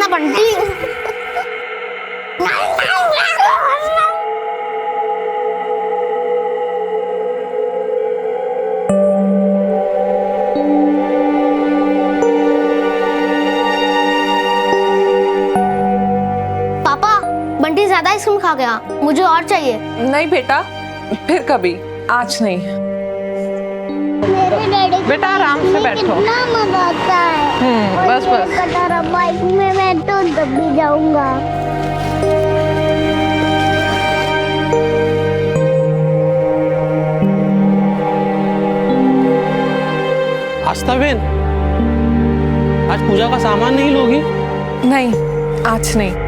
ना बंटी। पापा, बंटी ज्यादा आइसक्रीम खा गया, मुझे और चाहिए। नहीं बेटा, फिर कभी, आज नहीं। बेटा आराम से बैठो। कितना मजा आता है। बस बस। कटारा बाइक में मैं तो दबी जाऊंगा। आस्था बहन, आज पूजा का सामान नहीं लोगी? नहीं, आज नहीं।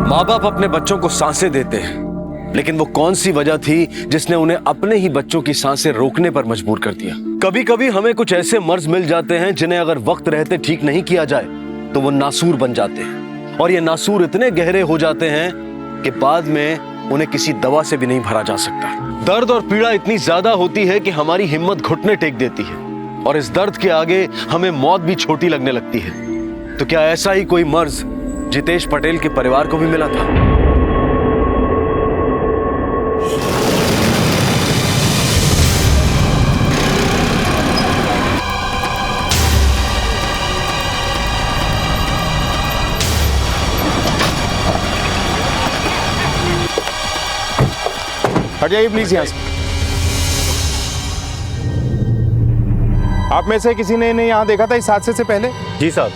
माँ बाप अपने बच्चों को सांसें देते हैं, लेकिन वो कौन सी वजह थी जिसने उन्हें अपने ही बच्चों की सांसें रोकने पर मजबूर कर दिया? कभी कभी हमें कुछ ऐसे मर्ज मिल जाते हैं जिन्हें अगर वक्त रहते ठीक नहीं किया जाए तो वो नासूर बन जाते हैं, और ये नासूर इतने गहरे हो जाते हैं कि बाद में उन्हें किसी दवा से भी नहीं भरा जा सकता। दर्द और पीड़ा इतनी ज्यादा होती है कि हमारी हिम्मत घुटने टेक देती है, और इस दर्द के आगे हमें मौत भी छोटी लगने लगती है। तो क्या ऐसा ही कोई मर्ज जितेश पटेल के परिवार को भी मिला था? हट जाइए प्लीज यहाँ से। आप में से किसी ने इन्हें यहाँ देखा था इस हादसे से पहले? जी साहब,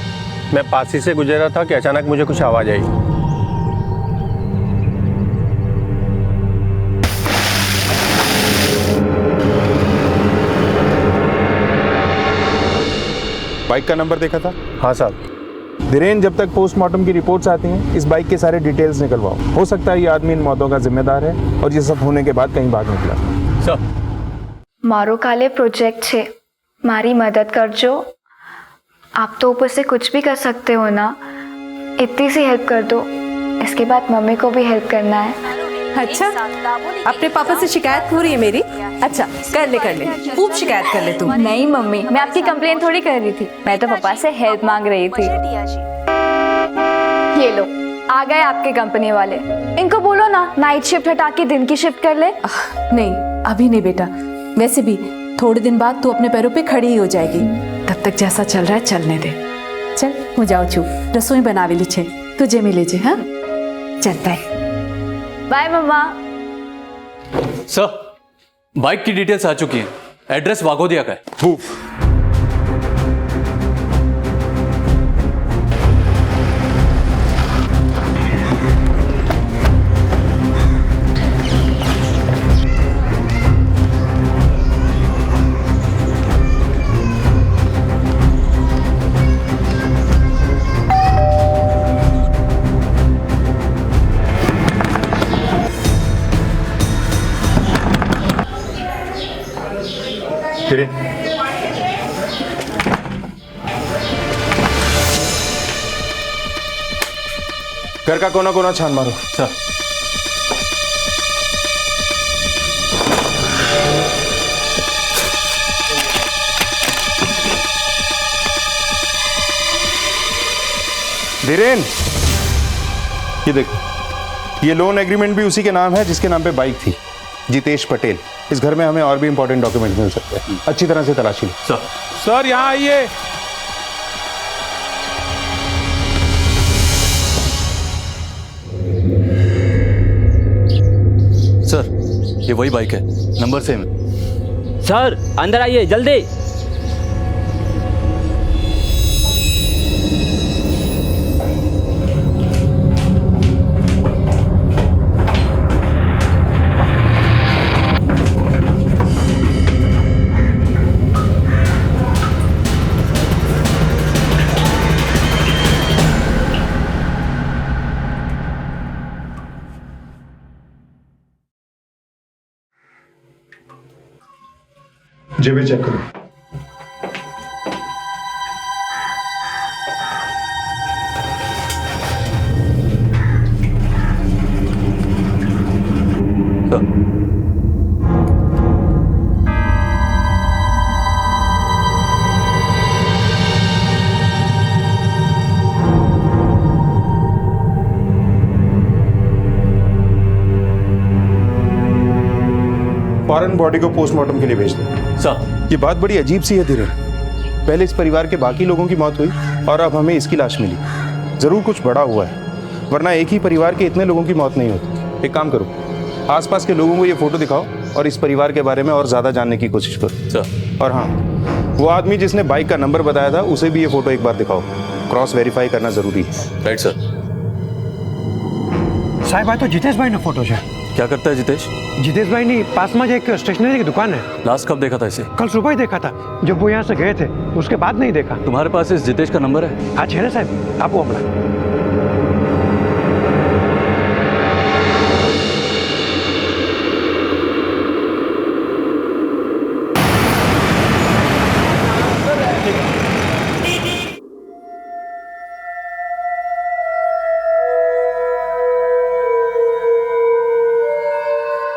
मैं पास ही से गुजर रहा था कि अचानक मुझे कुछ आवाज आई। बाइक का नंबर देखा था? हाँ साहब। धीरेन, जब तक पोस्टमार्टम की रिपोर्ट्स आती हैं इस बाइक के सारे डिटेल्स निकलवाओ। हो सकता है ये आदमी इन मौतों का जिम्मेदार है और ये सब होने के बाद कहीं भाग निकला। सर, मारो काले प्रोजेक्ट छे, मारी मदद करजो। आप तो ऊपर से कुछ भी कर सकते हो ना, इतनी सी हेल्प कर दो। इसके बाद मम्मी को भी हेल्प करना है। अच्छा, अपने पापा से शिकायत हो रही है मेरी? अच्छा, कर ले खूब शिकायत कर ले तू। नहीं मम्मी, मैं आपकी कंप्लेंट थोड़ी कर रही थी, मैं तो पापा से हेल्प मांग रही थी। ये लो, आ गए आपके कंपनी वाले। इनको बोलो ना नाइट शिफ्ट हटा के दिन की शिफ्ट कर ले। नहीं, अभी नहीं बेटा। वैसे भी थोड़े दिन बाद तू अपने पैरों पे खड़ी ही हो जाएगी। तब तक जैसा चल रहा है चलने दे। चल, हो जाओ चुप, रसोई बनावे ली छे, तुझे मिले जे। हाँ, चलता है। बाय मम्मा। सर, बाइक की डिटेल्स आ चुकी हैं। एड्रेस वाघोदिया का है। घर का कोना कोना छान मारो। सर, धीरेन, ये देखो, ये लोन एग्रीमेंट भी उसी के नाम है जिसके नाम पे बाइक थी, जितेश पटेल। इस घर में हमें और भी इंपॉर्टेंट डॉक्यूमेंट मिल सकते हैं। अच्छी तरह से तलाशी लो। सर यहाँ आइए। सर, ये वही बाइक है, नंबर सेम है। सर अंदर आइए जल्दी। जेबें चेक करो। फौरन बॉडी को पोस्टमार्टम के लिए भेज दो। सर। ये बात बड़ी अजीब सी है धीरज। पहले इस परिवार के बाकी लोगों की मौत हुई और अब हमें इसकी लाश मिली। जरूर कुछ बड़ा हुआ है, वरना एक ही परिवार के इतने लोगों की मौत नहीं होती। एक काम करो, आसपास के लोगों को ये फोटो दिखाओ और इस परिवार के बारे में और ज्यादा जानने की कोशिश करो। सर। और हाँ, वो आदमी जिसने बाइक का नंबर बताया था उसे भी ये फोटो एक बार दिखाओ। क्रॉस वेरीफाई करना जरूरी है। Right sir. साहब आ तो जितेश भाई ने फोटो है। क्या करता है जितेश? जितेश भाई ने पास में एक स्टेशनरी की दुकान है। लास्ट कब देखा था इसे? कल सुबह ही देखा था, जब वो यहाँ से गए थे उसके बाद नहीं देखा। तुम्हारे पास इस जितेश का नंबर है? हाँ है साहब, आप वो हमारा।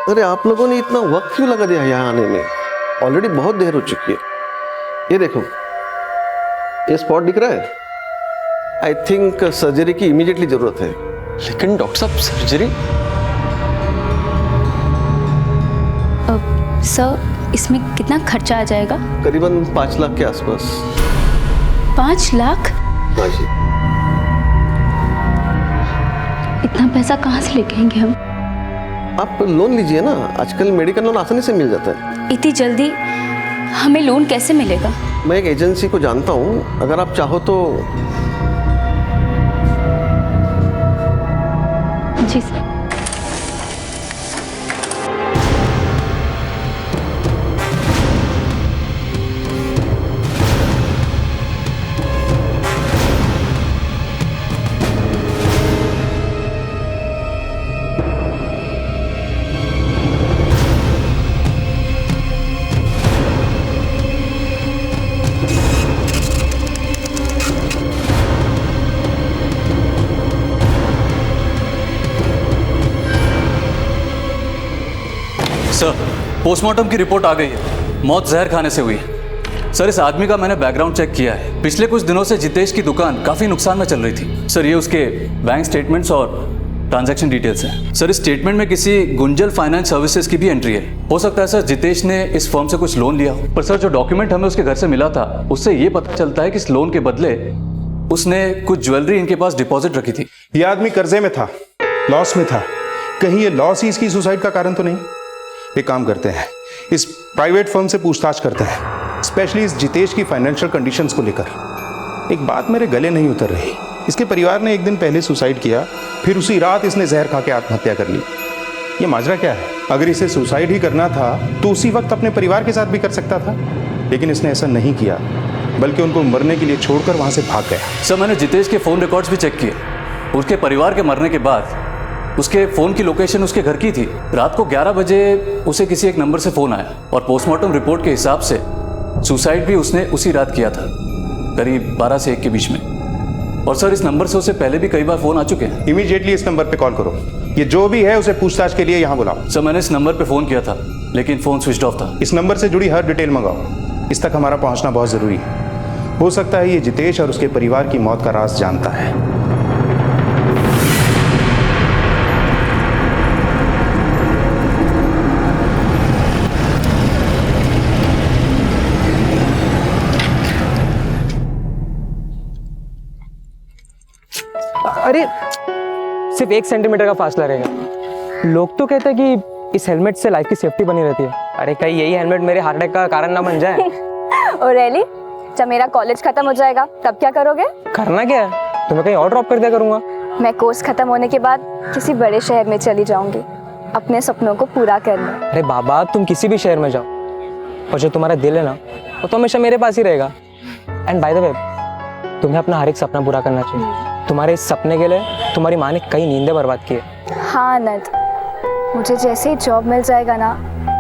अरे आप लोगों ने इतना वक्त क्यों लगा दिया यहाँ आने में? ऑलरेडी बहुत देर हो चुकी है। ये देखो, ये स्पॉट दिख रहा है। आई थिंक सर्जरी की इमीडिएटली जरूरत है। लेकिन डॉक्टर साहब सर्जरी? सर, इसमें कितना खर्चा आ जाएगा? करीबन 5 लाख के आसपास। 5 लाख? हाँ जी। इतना पैसा कहाँ से लेके आएंगे हम? आप लोन लीजिए ना, आजकल मेडिकल लोन आसानी से मिल जाता है। इतनी जल्दी हमें लोन कैसे मिलेगा? मैं एक एजेंसी को जानता हूँ, अगर आप चाहो तो। जी सर। सर, पोस्टमार्टम की रिपोर्ट आ गई है। मौत जहर खाने से हुई है। सर, इस आदमी का मैंने बैकग्राउंड चेक किया है। पिछले कुछ दिनों से जितेश की दुकान काफ़ी नुकसान में चल रही थी। सर, ये उसके बैंक स्टेटमेंट्स और ट्रांजैक्शन डिटेल्स हैं। सर, इस स्टेटमेंट में किसी गुंजल फाइनेंस सर्विसेज की भी एंट्री है। हो सकता है सर जितेश ने इस फर्म से कुछ लोन लिया हो। पर सर, जो डॉक्यूमेंट हमें उसके घर से मिला था उससे ये पता चलता है कि इस लोन के बदले उसने कुछ ज्वेलरी इनके पास डिपॉजिट रखी थी। ये आदमी कर्जे में था, लॉस में था। कहीं ये लॉस ही इसकी सुसाइड का कारण तो नहीं? एक काम करते हैं, इस प्राइवेट फर्म से पूछताछ करते हैं, स्पेशली इस जितेश की फाइनेंशियल कंडीशंस को लेकर। एक बात मेरे गले नहीं उतर रही, इसके परिवार ने एक दिन पहले सुसाइड किया, फिर उसी रात इसने जहर खा के आत्महत्या कर ली। ये माजरा क्या है? अगर इसे सुसाइड ही करना था तो उसी वक्त अपने परिवार के साथ भी कर सकता था, लेकिन इसने ऐसा नहीं किया, बल्कि उनको मरने के लिए छोड़कर वहां से भाग गया। सर, मैंने जितेश के फ़ोन रिकॉर्ड्स भी चेक किए। उसके परिवार के मरने के बाद उसके फ़ोन की लोकेशन उसके घर की थी। रात को 11 बजे उसे किसी एक नंबर से फ़ोन आया और पोस्टमार्टम रिपोर्ट के हिसाब से सुसाइड भी उसने उसी रात किया था, करीब 12 से 1 के बीच में। और सर, इस नंबर से उसे पहले भी कई बार फ़ोन आ चुके हैं। इमीडिएटली इस नंबर पे कॉल करो। ये जो भी है उसे पूछताछ के लिए यहाँ बुलाओ। सर, मैंने इस नंबर पे फ़ोन किया था, लेकिन फ़ोन स्विच ऑफ था। इस नंबर से जुड़ी हर डिटेल मंगाओ। इस तक हमारा पहुँचना बहुत ज़रूरी है। हो सकता है ये जितेश और उसके परिवार की मौत का राज जानता है। अरे सिर्फ 1 सेंटीमीटर का फासला रहेगा। लोग तो कहते हैं कि इस हेलमेट से लाइफ की सेफ्टी बनी रहती है। अरे कहीं यही हेलमेट मेरे हार्ट अटैक का कारण ना बन जाए। और रैली, जब मेरा कॉलेज खत्म हो जाएगा तब क्या करोगे? करना क्या है, तुम्हें कहीं और ड्रॉप कर दिया करूंगा। मैं कोर्स खत्म होने के बाद किसी बड़े शहर में चली जाऊंगी, अपने सपनों को पूरा करने। अरे बाबा, तुम किसी भी शहर में जाओ, और जो तुम्हारा दिल है ना वो तो हमेशा मेरे पास ही रहेगा। एंड बाय द वे, तुम्हें अपना हर एक सपना पूरा करना चाहिए। तुम्हारे इस सपने के लिए तुम्हारी माँ ने कई नींदें बर्बाद की है। हाँ आनंद, मुझे जैसे ही जॉब मिल जाएगा ना,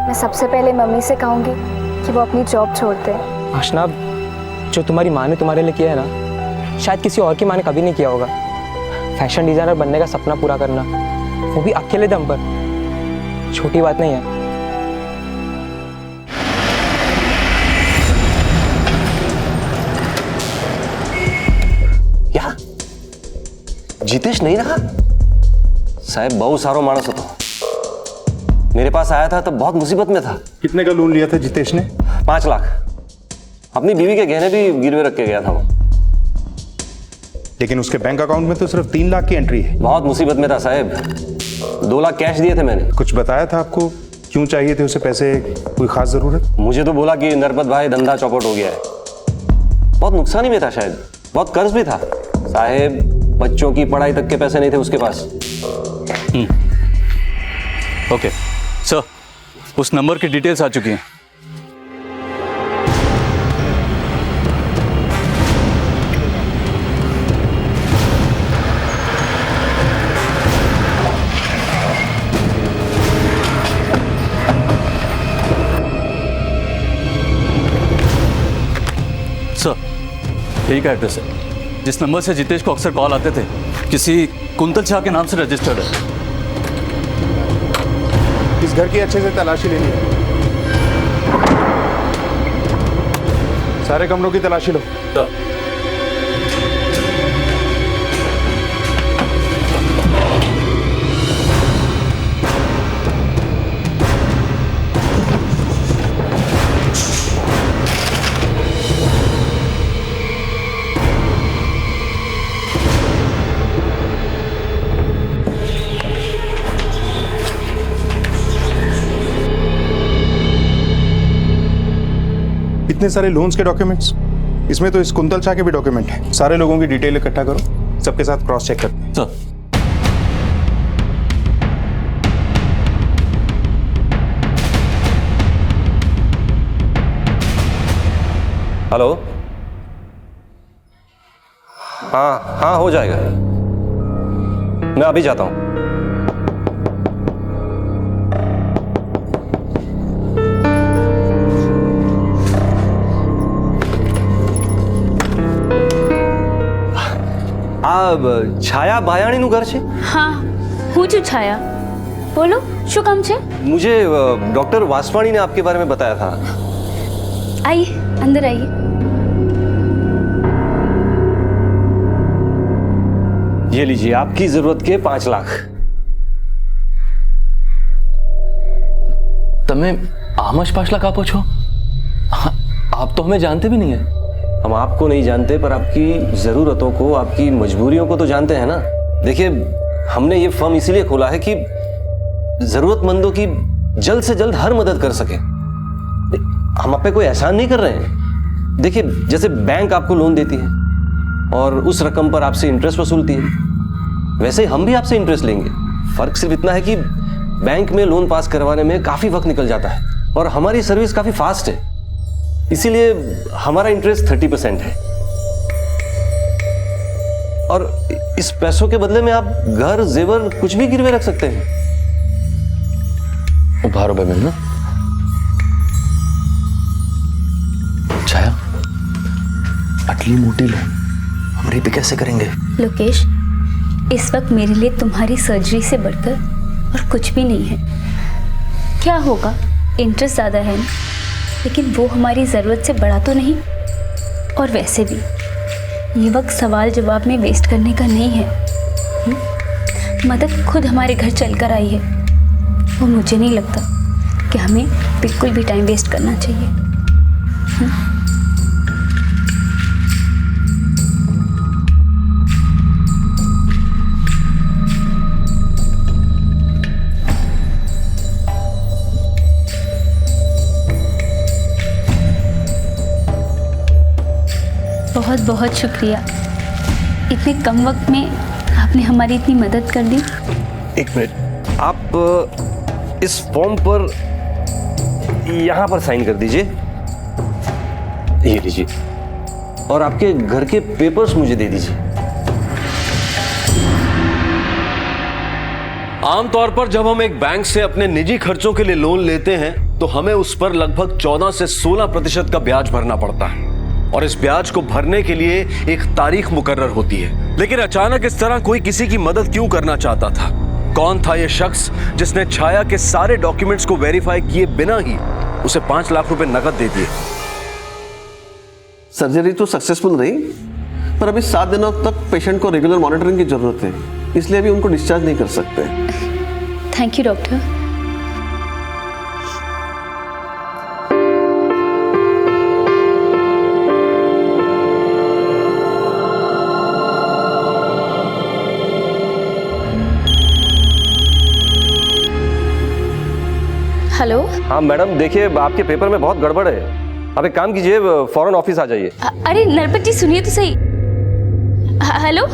मैं सबसे पहले मम्मी से कहूँगी कि वो अपनी जॉब छोड़ दे। आशना, जो तुम्हारी माँ ने तुम्हारे लिए किया है ना, शायद किसी और की माँ ने कभी नहीं किया होगा। फैशन डिजाइनर बनने का सपना पूरा करना, वो भी अकेले दम पर, छोटी बात नहीं है। क्या जितेश नहीं रहा? साहब बहुत सारो मानस હતો। मेरे पास आया था तो बहुत मुसीबत में था। कितने का लोन लिया था जितेश ने? 5 लाख। अपनी बीवी के गहने भी गिरवे रख के गया था वो। लेकिन उसके बैंक अकाउंट में तो सिर्फ 3 लाख की एंट्री है। बहुत मुसीबत में था साहब। 2 लाख कैश दिए थे मैंने। कुछ बताया था आपको क्यों चाहिए थे उसे पैसे? कोई खास जरूरत? मुझे तो बोला कि नरपत भाई धंधा चौपट हो गया है। बहुत नुकसानी में था शायद, बहुत कर्ज भी था साहब। बच्चों की पढ़ाई तक के पैसे नहीं थे उसके पास। ओके सर, उस नंबर की डिटेल्स आ चुकी हैं। सर, यही का एड्रेस है जिस नंबर से जितेश को अक्सर कॉल आते थे। किसी कुंतल शाह के नाम से रजिस्टर्ड है। इस घर की अच्छे से तलाशी लेनी है। सारे कमरों की तलाशी लो। इतने सारे लोन्स के डॉक्यूमेंट्स, इसमें तो इस कुंतल शाह के भी डॉक्यूमेंट है। सारे लोगों की डिटेल इकट्ठा करो, सबके साथ क्रॉस चेक करते हैं। Sir, hello. हाँ हाँ हो जाएगा, मैं अभी जाता हूं। छाया बायाणी નું ઘર છે? हाँ, હું છું छाया। बोलो, શું કામ છે? मुझे डॉक्टर वासवाणी ने आपके बारे में बताया था। आइए, अंदर आइए। ये लीजिए, आपकी जरूरत के 5 लाख। તમે આમ જ 5 લાખ આપો છો? आप तो हमें जानते भी नहीं है। हम आपको नहीं जानते, पर आपकी ज़रूरतों को, आपकी मजबूरियों को तो जानते हैं ना। देखिए, हमने ये फर्म इसीलिए खोला है कि ज़रूरतमंदों की जल्द से जल्द हर मदद कर सके। हम आप पे कोई एहसान नहीं कर रहे हैं। देखिए, जैसे बैंक आपको लोन देती है और उस रकम पर आपसे इंटरेस्ट वसूलती है, वैसे ही हम भी आपसे इंटरेस्ट लेंगे। फ़र्क सिर्फ इतना है कि बैंक में लोन पास करवाने में काफ़ी वक्त निकल जाता है और हमारी सर्विस काफ़ी फास्ट है, इसीलिए हमारा इंटरेस्ट 30% है। और इस पैसों के बदले में आप घर, जेवर कुछ भी गिरवे रख सकते हैं। उभारो बेबी ना। छाया, अटली मोटी लो, हम रीपे कैसे करेंगे? लोकेश, इस वक्त मेरे लिए तुम्हारी सर्जरी से बढ़कर और कुछ भी नहीं है। क्या होगा, इंटरेस्ट ज़्यादा है ना, लेकिन वो हमारी ज़रूरत से बड़ा तो नहीं। और वैसे भी ये वक्त सवाल जवाब में वेस्ट करने का नहीं है। मदद खुद हमारे घर चल कर आई है। वो मुझे नहीं लगता कि हमें बिल्कुल भी टाइम वेस्ट करना चाहिए। बहुत बहुत शुक्रिया। इतने कम वक्त में आपने हमारी इतनी मदद कर दी। 1 मिनट, आप इस फॉर्म पर यहाँ पर साइन कर दीजिए। ये लीजिए, और आपके घर के पेपर्स मुझे दे दीजिए। आमतौर पर जब हम एक बैंक से अपने निजी खर्चों के लिए लोन लेते हैं तो हमें उस पर लगभग 14 से 16% का ब्याज भरना पड़ता है और इस ब्याज को भरने के लिए एक तारीख मुकर्रर होती है। लेकिन अचानक इस तरह कोई किसी की मदद क्यों करना चाहता था? कौन था यह शख्स जिसने छाया के सारे डॉक्यूमेंट्स को वेरीफाई किए बिना ही उसे 5 लाख रुपए नकद दे दिए? सर्जरी तो सक्सेसफुल रही, पर अभी 7 दिनों तक पेशेंट को रेगुलर मॉनिटरिंग की जरूरत है, इसलिए अभी उनको डिस्चार्ज नहीं कर सकते। Thank you doctor. हेलो। हाँ मैडम, देखिए आपके पेपर में बहुत गड़बड़ है। आप एक काम कीजिए, फौरन ऑफिस आ जाइए। अरे नरपत जी सुनिए तो सही। हेलो।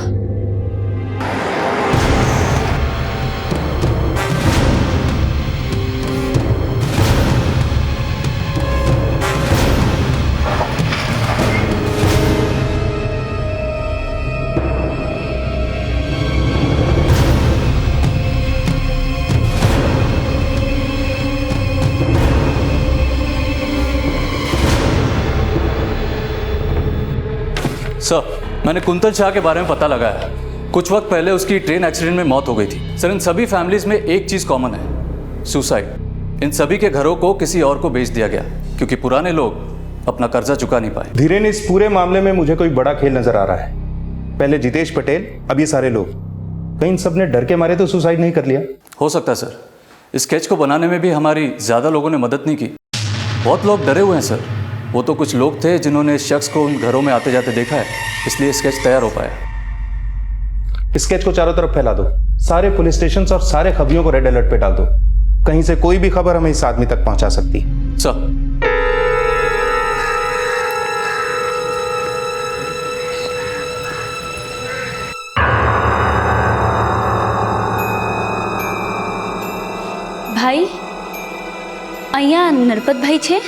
सर, मैंने कुंतल शाह के बारे में पता लगाया। कुछ वक्त पहले उसकी ट्रेन एक्सीडेंट में मौत हो गई थी। सर, इन सभी फैमिलीज में एक चीज कॉमन है, सुसाइड। इन सभी के घरों को किसी और को बेच दिया गया क्योंकि पुराने लोग अपना कर्जा चुका नहीं पाए। धीरेन, इस पूरे मामले में मुझे कोई बड़ा खेल नजर आ रहा है। पहले जितेश पटेल, अब ये सारे लोग, कहीं इन सब ने डर के मारे तो सुसाइड नहीं कर लिया? हो सकता है सर। इस स्केच को बनाने में भी हमारी ज्यादा लोगों ने मदद नहीं की। बहुत लोग डरे हुए हैं सर। वो तो कुछ लोग थे जिन्होंने इस शख्स को उन घरों में आते जाते देखा है, इसलिए स्केच तैयार हो पाया। स्केच को चारों तरफ फैला दो, सारे पुलिस स्टेशन और सारे खबरियों को रेड अलर्ट पे डाल दो। कहीं से कोई भी खबर हमें इस आदमी तक पहुंचा सकती। सर। भाई, અહીંયા नरपत भाई छे?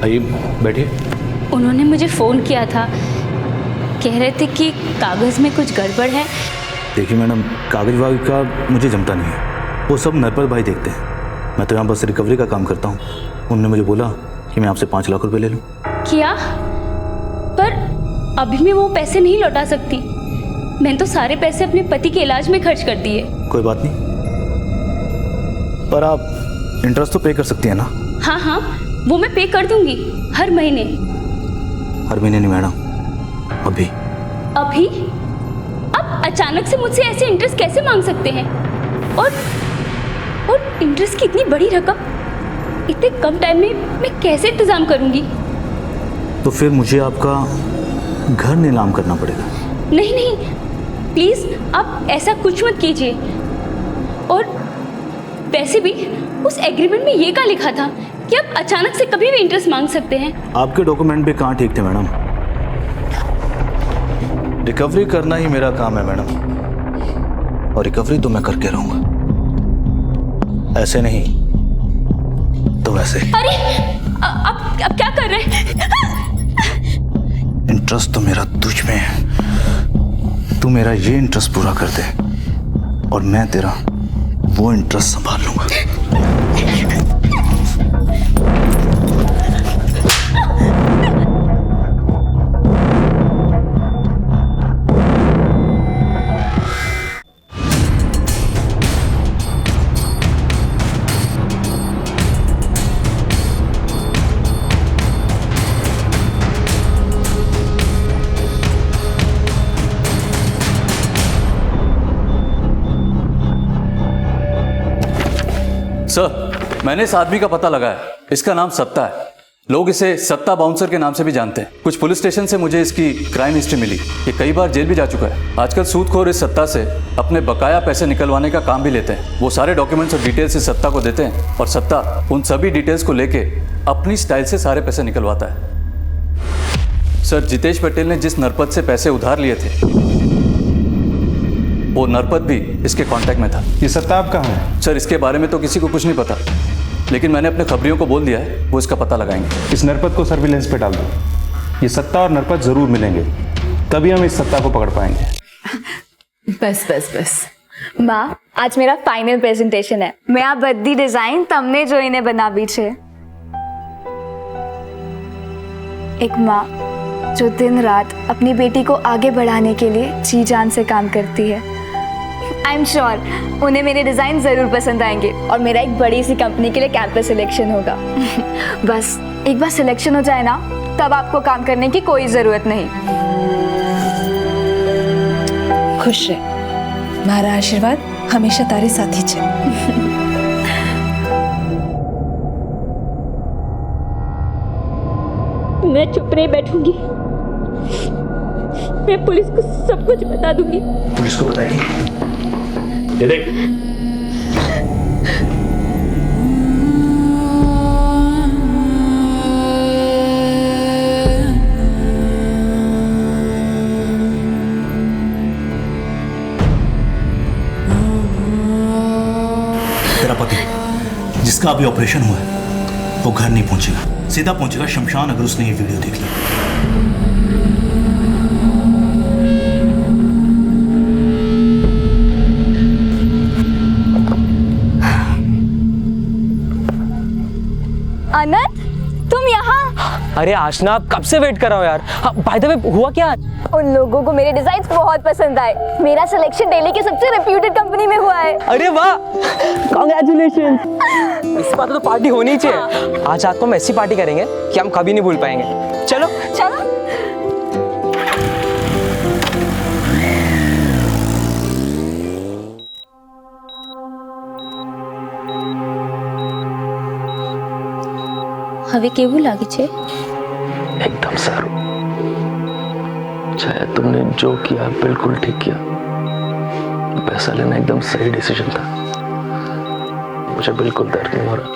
आइए बैठिए। उन्होंने मुझे फ़ोन किया था, कह रहे थे कि कागज़ में कुछ गड़बड़ है। देखिए मैडम, कागज वागज का मुझे जमता नहीं है, वो सब नरपत भाई देखते हैं। मैं तो यहाँ बस रिकवरी का काम करता हूँ। उन्होंने मुझे बोला कि मैं आपसे 5 लाख रुपए ले लूँ। किया, पर अभी मैं वो पैसे नहीं लौटा सकती। मैंने तो सारे पैसे अपने पति के इलाज में खर्च कर दिए। कोई बात नहीं, पर आप इंटरेस्ट तो पे कर सकती हैं ना? हाँ हाँ, वो मैं पे कर दूंगी हर महीने। हर महीने नहीं मैडम, अभी। अभी? आप अचानक से मुझसे ऐसे इंटरेस्ट कैसे मांग सकते हैं? और इंटरेस्ट की इतनी बड़ी रकम इतने कम टाइम में मैं कैसे इंतजाम करूंगी? तो फिर मुझे आपका घर नीलाम करना पड़ेगा। नहीं नहीं, प्लीज आप ऐसा कुछ मत कीजिए। और वैसे भी उस एग्रीमेंट में ये क्या लिखा था कि आप अचानक से कभी भी इंटरेस्ट मांग सकते हैं? आपके डॉक्यूमेंट भी कहाँ ठीक थे मैडम? रिकवरी करना ही मेरा काम है मैडम, और रिकवरी तो मैं करके रहूंगा। ऐसे नहीं तो वैसे। अरे आप क्या कर रहे हैं? इंटरेस्ट तो मेरा तुझ में है। तू मेरा ये इंटरेस्ट पूरा कर दे और मैं तेरा वो इंटरेस्ट संभाल लूंगा। सर, मैंने इस आदमी का पता लगाया। इसका नाम सत्ता है। लोग इसे सत्ता बाउंसर के नाम से भी जानते हैं। कुछ पुलिस स्टेशन से मुझे इसकी क्राइम हिस्ट्री मिली। ये कई बार जेल भी जा चुका है। आजकल सूदखोर इस सत्ता से अपने बकाया पैसे निकलवाने का काम भी लेते हैं। वो सारे डॉक्यूमेंट्स और डिटेल्स इस सत्ता को देते हैं और सत्ता उन सभी डिटेल्स को लेके अपनी स्टाइल से सारे पैसे निकलवाता है। सर, जितेश पटेल ने जिस नरपत से पैसे उधार लिए थे, वो नरपत भी इसके कांटेक्ट में था। ये सत्ता आप कहाँ है? सर, इसके बारे में तो किसी को कुछ नहीं पता, लेकिन मैंने अपने खबरियों को बोल दिया है, वो इसका पता लगाएंगे। इस नरपत को सर्विलेंस पे डाल दो। ये सत्ता और नरपत जरूर मिलेंगे, तभी हम इस सत्ता को पकड़ पाएंगे। बस बस बस, माँ आज मेरा फाइनल प्रेजेंटेशन है। मैं आ बद्दी डिजाइन तमने જોઈને બનાવી છે। एक माँ जो दिन रात अपनी बेटी को आगे बढ़ाने के लिए जी जान से काम करती है। आई एम श्योर उन्हें मेरे डिजाइन जरूर पसंद आएंगे और मेरा एक बड़ी सी कंपनी के लिए कैंपस सिलेक्शन होगा। बस एक बार सिलेक्शन हो जाए ना, तब आपको काम करने की कोई जरूरत नहीं। खुश रह, मारा आशीर्वाद हमेशा तारे साथ ही छे। मैं चुप नहीं बैठूंगी, मैं पुलिस को सब कुछ बता दूंगी। पुलिस को बताइए। ये देख, तेरा पति जिसका अभी ऑपरेशन हुआ है वो घर नहीं पहुंचेगा, सीधा पहुंचेगा शमशान अगर उसने ये वीडियो देख ली। अनंत तुम यहाँ? अरे आशना, कब से वेट कर रहा हूँ यार। बाय द वे, हुआ क्या? उन लोगों को मेरे डिजाइन्स बहुत पसंद आए। मेरा सिलेक्शन दिल्ली की सबसे रेप्यूटेड कंपनी में हुआ है। अरे वाह, कांग्रेचुलेशन। इस बात तो पार्टी होनी चाहिए। आज रात को हम ऐसी पार्टी करेंगे कि हम कभी नहीं भूल पाएंगे। चलो चलो। હવે કેવું લાગે છે? एकदम सारू। शायद तुमने जो किया बिल्कुल ठीक किया। पैसा लेना एकदम सही डिसीजन था। मुझे बिल्कुल दर्द नहीं हो रहा।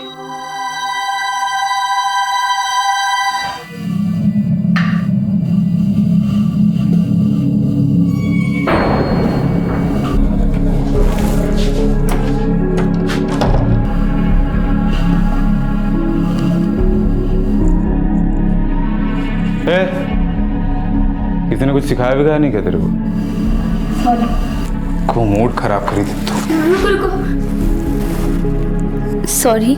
किसी ने कुछ सिखाया भी नहीं क्या तेरे को? को मूड खराब करी दी तू। सॉरी,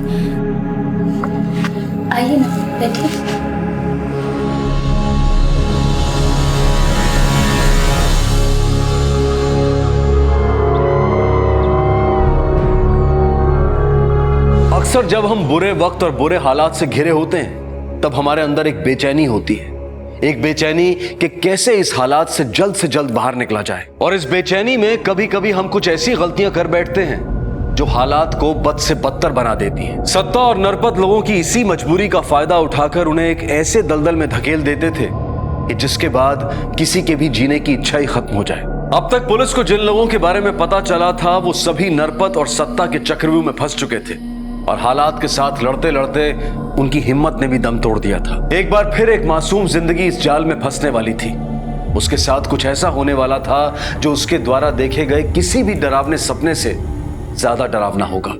आइए ना बैठिए। अक्सर जब हम बुरे वक्त और बुरे हालात से घिरे होते हैं तब हमारे अंदर एक बेचैनी होती है, एक बेचैनी कि कैसे इस हालात से जल्द बाहर निकला जाए। और इस बेचैनी में कभी कभी हम कुछ ऐसी गलतियां कर बैठते हैं जो हालात को बद से बदतर बना देती हैं। सत्ता और नरपत लोगों की इसी मजबूरी का फायदा उठाकर उन्हें एक ऐसे दलदल में धकेल देते थे कि जिसके बाद किसी के भी जीने की इच्छा ही खत्म हो जाए। अब तक पुलिस को जिन लोगों के बारे में पता चला था वो सभी नरपत और सत्ता के चक्रव्यूह में फंस चुके थे और हालात के साथ लड़ते लड़ते उनकी हिम्मत ने भी दम तोड़ दिया था। एक बार फिर एक मासूम जिंदगी इस जाल में फंसने वाली थी। उसके साथ कुछ ऐसा होने वाला था जो उसके द्वारा देखे गए किसी भी डरावने सपने से ज्यादा डरावना होगा।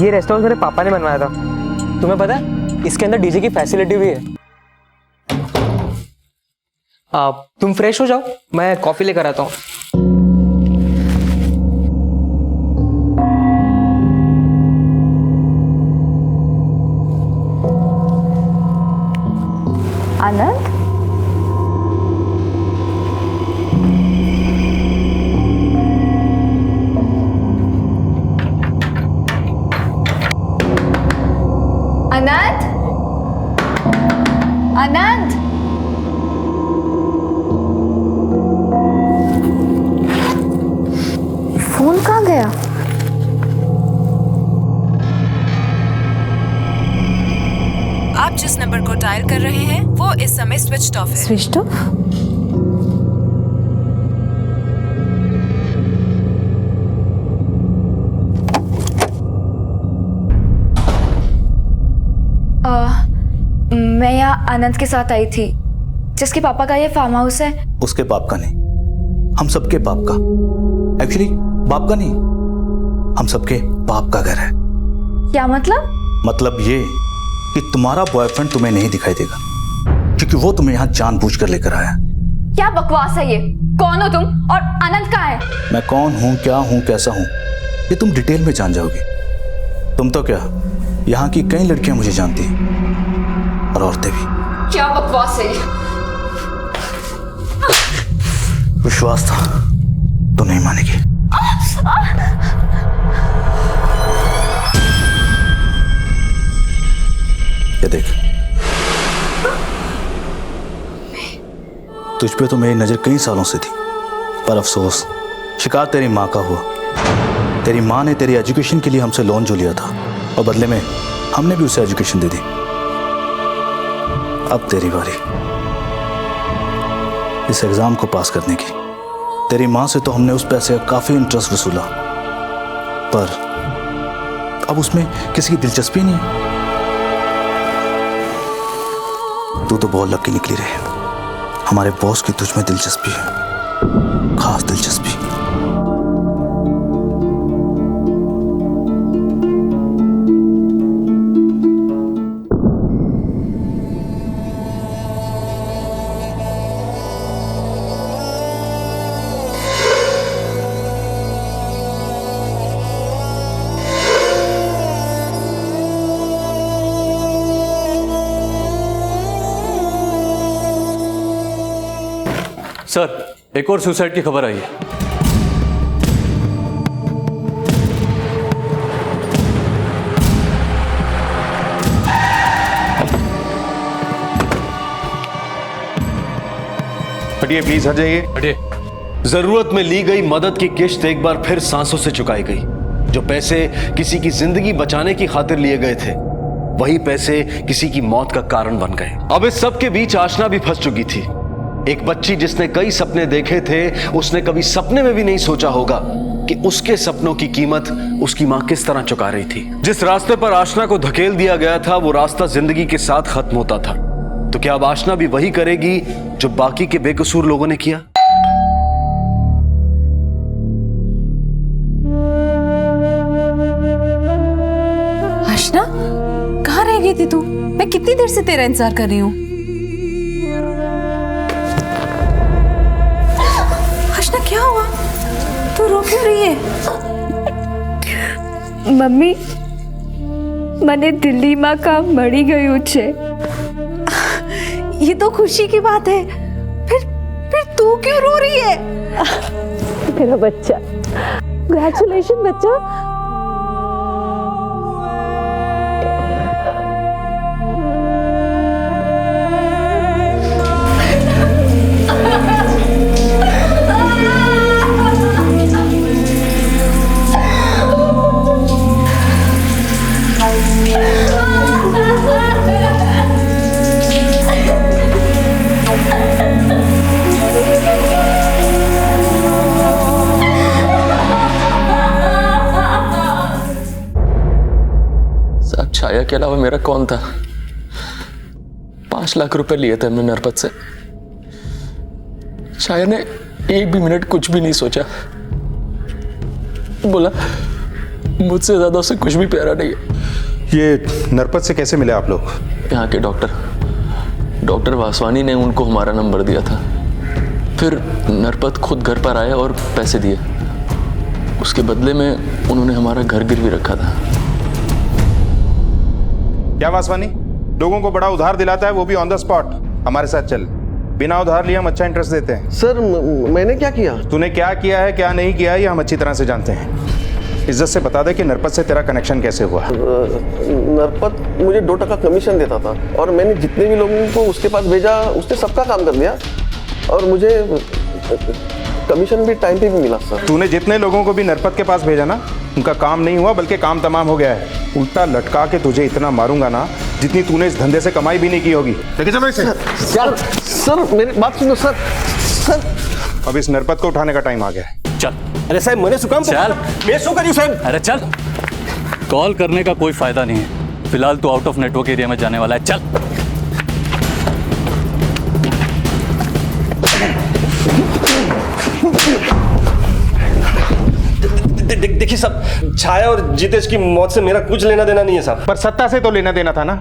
ये रेस्टोरेंट मेरे पापा ने बनवाया था। तुम्हें पता है इसके अंदर डीजे की फैसिलिटी भी है। तुम फ्रेश हो जाओ, मैं कॉफी लेकर आता हूँ। आनंद, अनंत, अनंत, फोन कहाँ गया? आप जिस नंबर को डायल कर रहे हैं वो इस समय स्विच ऑफ है। Switch off? मैं यहाँ अनंत के साथ आई थी, जिसके पापा का ये फार्म हाउस है। उसके बाप का नहीं, हम सबके बाप का। एक्चुअली बाप का नहीं, हम सबके बाप का घर है। क्या मतलब? मतलब ये कि तुम्हारा बॉयफ्रेंड तुम्हें नहीं दिखाई देगा, क्योंकि वो तुम्हें यहाँ जानबूझकर लेकर आया। क्या बकवास है ये? कौन हो तुम और आनंद कहाँ है? मैं कौन हूँ, क्या हूँ, कैसा हूँ, ये तुम डिटेल में जान जाओगे। तुम तो क्या, यहाँ की कई लड़कियां मुझे जानती हैं, और औरतें भी। क्या बकवास है ये? विश्वास था तो नहीं मानेगी। ये देख, तुझ पे तो मेरी नजर कई सालों से थी, पर अफसोस शिकार तेरी माँ का हुआ। तेरी माँ ने तेरी एजुकेशन के लिए हमसे लोन जो लिया था, और बदले में हमने भी उसे एजुकेशन दे दी। अब तेरी बारी इस एग्जाम को पास करने की। तेरी माँ से तो हमने उस पैसे का काफी इंटरेस्ट वसूला, पर अब उसमें किसी की दिलचस्पी नहीं। तू तो बहुत लकी निकली रे। हमारे बॉस की तुझ में दिलचस्पी है, खास दिलचस्पी। सर, एक और सुसाइड की खबर आई है। हटिए प्लीज, हट जाइए। हटिए। जरूरत में ली गई मदद की किश्त एक बार फिर सांसों से चुकाई गई। जो पैसे किसी की जिंदगी बचाने की खातिर लिए गए थे, वही पैसे किसी की मौत का कारण बन गए। अब इस सब के बीच आशना भी फंस चुकी थी। एक बच्ची जिसने कई सपने देखे थे, उसने कभी सपने में भी नहीं सोचा होगा कि उसके सपनों की कीमत उसकी मां किस तरह चुका रही थी। जिस रास्ते पर आशना को धकेल दिया गया था, वो रास्ता जिंदगी के साथ खत्म होता था। तो क्या अब आशना भी वही करेगी जो बाकी के बेकसूर लोगों ने किया? आशना, कहाँ रह गई थी तू? मैं कितनी देर से तेरा इंतजार कर रही हूँ। आशना, क्या हुआ? तू रो क्यों रही है? मम्मी, મને દિલ્હીમાં કામ મળી ગયું છે। ये तो खुशी की बात है। फिर तू क्यों रो रही है? मेरा बच्चा, कंग्रेचुलेशन बच्चा। छाया के अलावा मेरा कौन था? 5 लाख रुपए लिए थे हमने नरपत से। छाया ने एक भी मिनट कुछ भी नहीं सोचा, बोला मुझसे ज्यादा उसे कुछ भी प्यारा नहीं है। ये नरपत से कैसे मिले आप लोग? यहाँ के डॉक्टर वासवानी ने उनको हमारा नंबर दिया था। फिर नरपत खुद घर पर आया और पैसे दिए। उसके बदले में उन्होंने हमारा घर गिरवी रखा था। क्या वासवानी लोगों को बड़ा उधार दिलाता है, वो भी ऑन द स्पॉट? हमारे साथ चल, बिना उधार लिए हम अच्छा इंटरेस्ट देते हैं। सर मैंने क्या किया? तूने क्या किया है क्या नहीं किया है ये हम अच्छी तरह से जानते हैं। इज्जत से बता दे कि नरपत से तेरा कनेक्शन कैसे हुआ? नरपत मुझे 2% कमीशन देता था, और मैंने जितने भी लोगों को उसके पास भेजा उसने सबका काम कर दिया, और मुझे कमीशन भी टाइम पे भी मिला। सर तूने जितने लोगों को भी नरपत के पास भेजा ना, उनका काम नहीं हुआ बल्कि काम तमाम हो गया है। उल्टा लटका के तुझे इतना मारूंगा ना जितनी तूने इस धंधे से कमाई भी नहीं की होगी। लेके चलो इसे। सर मेरी बात सुनो सर। अब इस नरपत को उठाने का टाइम आ गया है। चल। अरे साहब, मैंने सुकाम चल। मैं शो करी साहब। अरे चल, कॉल करने का कोई फायदा नहीं है। फिलहाल तू आउट ऑफ नेटवर्क एरिया में जाने वाला है। चल। देखिए साहब, छाया और जितेश की मौत से मेरा कुछ लेना देना नहीं है साहब। पर सत्ता से तो लेना देना था ना,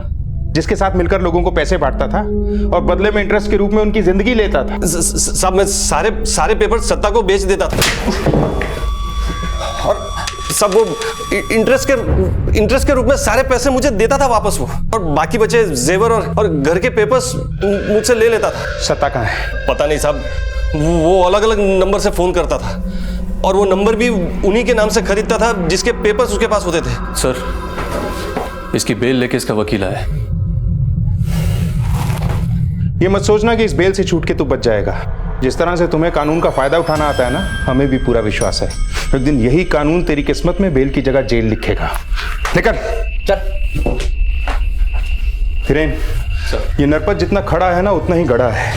जिसके साथ मिलकर लोगों को पैसे बांटता था और बदले में इंटरेस्ट के रूप में उनकी जिंदगी लेता था। साहब मैं सारे पेपर सत्ता को बेच देता था और सब वो इंटरेस्ट के रूप में सारे पैसे मुझे देता था वापस वो, और बाकी बचे जेवर और घर के पेपर्स मुझसे ले लेता था। सत्ता कहाँ है? पता नहीं साहब, वो अलग अलग नंबर से फोन करता था और वो नंबर भी उन्हीं के नाम से खरीदता था जिसके पेपर्स उसके पास होते थे। सर, इसकी बेल लेके इसका वकील आया है। ये मत सोचना कि इस बेल से छूट के तू बच जाएगा। जिस तरह से तुम्हें कानून का फायदा उठाना आता है ना, हमें भी पूरा विश्वास है एक दिन यही कानून तेरी किस्मत में बेल की जगह जेल लिखेगा। निकल चल। हिरेन, ये नरपत जितना खड़ा है ना उतना ही गड़ा है।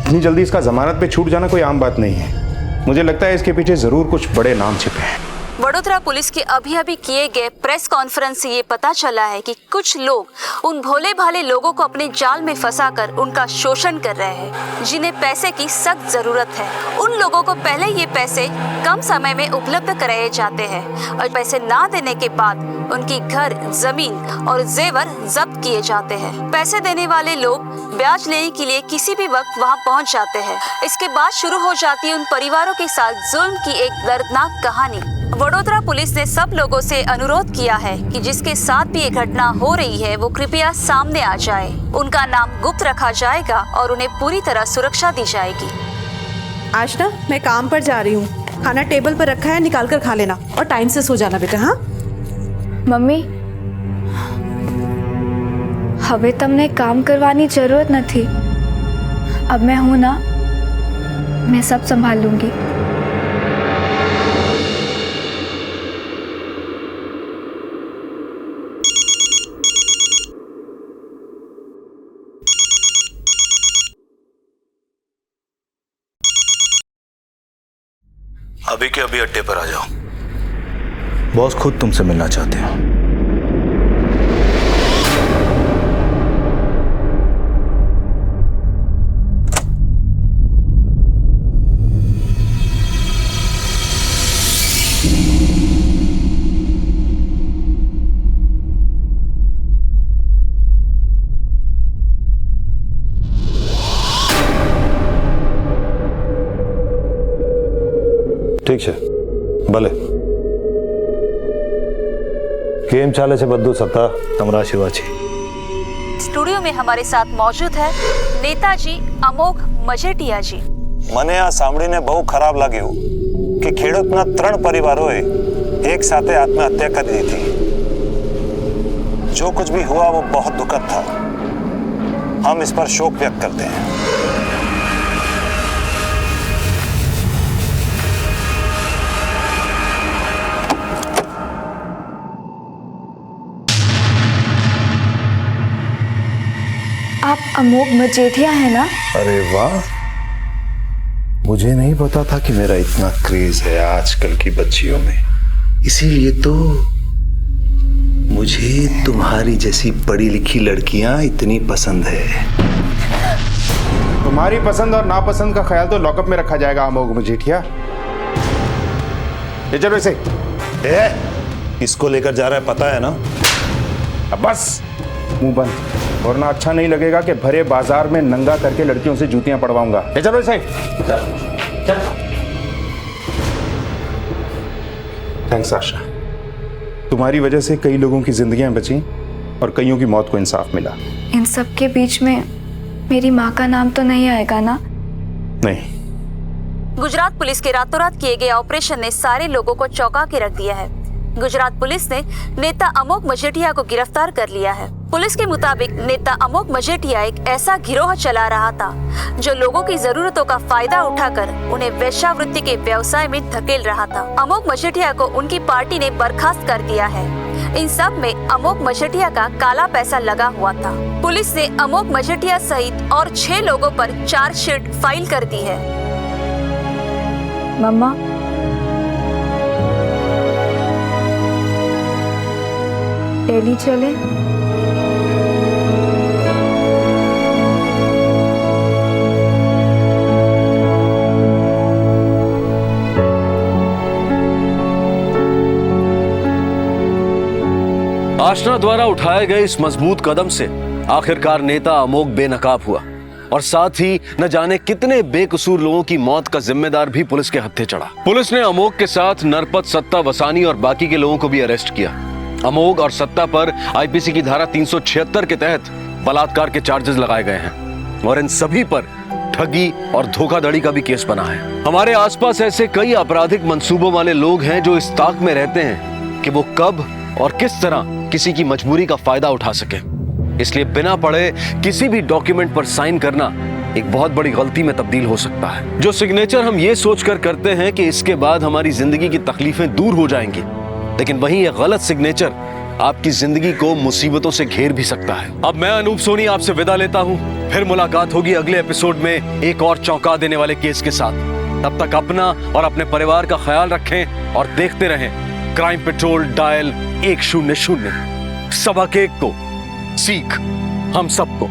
इतनी जल्दी इसका जमानत पे छूट जाना कोई आम बात नहीं है। मुझे लगता है इसके पीछे जरूर कुछ बड़े नाम छिपे हैं। वडोदरा पुलिस के अभी किए गए प्रेस कॉन्फ्रेंस से ये पता चला है कि कुछ लोग उन भोले भाले लोगों को अपने जाल में फंसाकर उनका शोषण कर रहे हैं, जिन्हें पैसे की सख्त जरूरत है। उन लोगों को पहले ये पैसे कम समय में उपलब्ध कराए जाते हैं और पैसे ना देने के बाद उनकी घर, जमीन और जेवर जब्त किए जाते हैं। पैसे देने वाले लोग ब्याज लेने के लिए किसी भी वक्त वहां पहुंच जाते हैं। इसके बाद शुरू हो जाती है उन परिवारों के साथ जुल्म की एक दर्दनाक कहानी। वडोदरा पुलिस ने सब लोगों से अनुरोध किया है कि जिसके साथ भी ये घटना हो रही है वो कृपया सामने आ जाए। उनका नाम गुप्त रखा जाएगा और उन्हें पूरी तरह सुरक्षा दी जाएगी। आज ना मैं काम पर जा रही हूँ, खाना टेबल पर रखा है, निकाल कर खा लेना और टाइम से सो जाना बेटा। हाँ मम्मी, હવે તમને કામ કરવાની જરૂરત નથી। अब मैं हूं ना, मैं सब संभाल लूंगी। अभी के अभी अड्डे पर आ जाओ, बॉस खुद तुमसे मिलना चाहते हैं। ठीक है, भले केम चाले छे बद्दू सत्ता तमरा शिवाजी। स्टूडियो में हमारे साथ मौजूद है नेताजी अमोघ मजेटिया जी। મને આ સાંભળીને બહુ ખરાબ લાગ્યું કે ખેડૂતના 3 પરિવારોએ એક સાથે આત્મહત્યા કરી દીધી। जो कुछ भी हुआ वो बहुत दुखद था। हम इस पर शोक व्यक्त करते हैं। आप अमोघ मजेठिया है ना? अरे वाह, मुझे नहीं पता था कि मेरा इतना क्रेज है आजकल की बच्चियों में। इसीलिए तो मुझे तुम्हारी जैसी पढ़ी लिखी लड़कियां इतनी पसंद है। तुम्हारी पसंद और नापसंद का ख्याल तो लॉकअप में रखा जाएगा अमोघ मजेठिया। ये चलो इसे। किसको लेकर जा रहा है पता है ना? अब बस मुंह बंद, वरना अच्छा नहीं लगेगा कि भरे बाजार में नंगा करके लड़कियों से जूतियां पड़वाऊंगा। ये चलो इसे। थैंक्स आशा, तुम्हारी वजह से कई लोगों की जिंदगियां बची और कईयों की मौत को इंसाफ मिला। इन सब के बीच में मेरी माँ का नाम तो नहीं आएगा ना? नहीं। गुजरात पुलिस के रातों रात किए गए ऑपरेशन ने सारे लोगों को चौंका के रख दिया है। गुजरात पुलिस ने नेता अमोघ मजेठिया को गिरफ्तार कर लिया है। पुलिस के मुताबिक नेता अमोघ मजेठिया एक ऐसा गिरोह चला रहा था जो लोगों की जरूरतों का फायदा उठाकर उन्हें वेश्यावृत्ति के व्यवसाय में धकेल रहा था। अमोघ मजेठिया को उनकी पार्टी ने बर्खास्त कर दिया है। इन सब में अमोघ मजेठिया का काला पैसा लगा हुआ था। पुलिस ने अमोघ मजेठिया सहित और 6 लोगों पर चार्जशीट फाइल कर दी है। मम्मा, दिल्ली चले? आशना द्वारा उठाए गए इस मजबूत कदम से आखिरकार नेता अमोघ बेनकाब हुआ और साथ ही न जाने कितने बेकसूर लोगों की मौत का जिम्मेदार भी पुलिस के हत्थे चढ़ा। पुलिस ने अमोघ के साथ नरपत, सत्ता, वसानी और बाकी के लोगों को भी अरेस्ट किया। अमोघ और सत्ता पर आईपीसी की धारा 376 के तहत बलात्कार के चार्जेस लगाए गए हैं और इन सभी पर ठगी और धोखाधड़ी का भी केस बना है। हमारे आसपास ऐसे कई आपराधिक मंसूबों वाले लोग हैं जो इस ताक में रहते हैं कि वो कब और किस तरह किसी की मजबूरी का फायदा उठा सके। इसलिए बिना पढ़े किसी भी डॉक्यूमेंट पर साइन करना एक बहुत बड़ी गलती में तब्दील हो सकता है। जो सिग्नेचर हम ये सोचकर करते हैं कि इसके बाद हमारी जिंदगी की तकलीफें दूर हो जाएंगी, लेकिन वहीं एक गलत सिग्नेचर आपकी जिंदगी को मुसीबतों से घेर भी सकता है। अब मैं अनूप सोनी आपसे विदा लेता हूं। फिर मुलाकात होगी अगले एपिसोड में एक और चौंका देने वाले केस के साथ। तब तक अपना और अपने परिवार का ख्याल रखें और देखते रहें क्राइम पेट्रोल डायल 100। सबक एक को सीख हम सबको।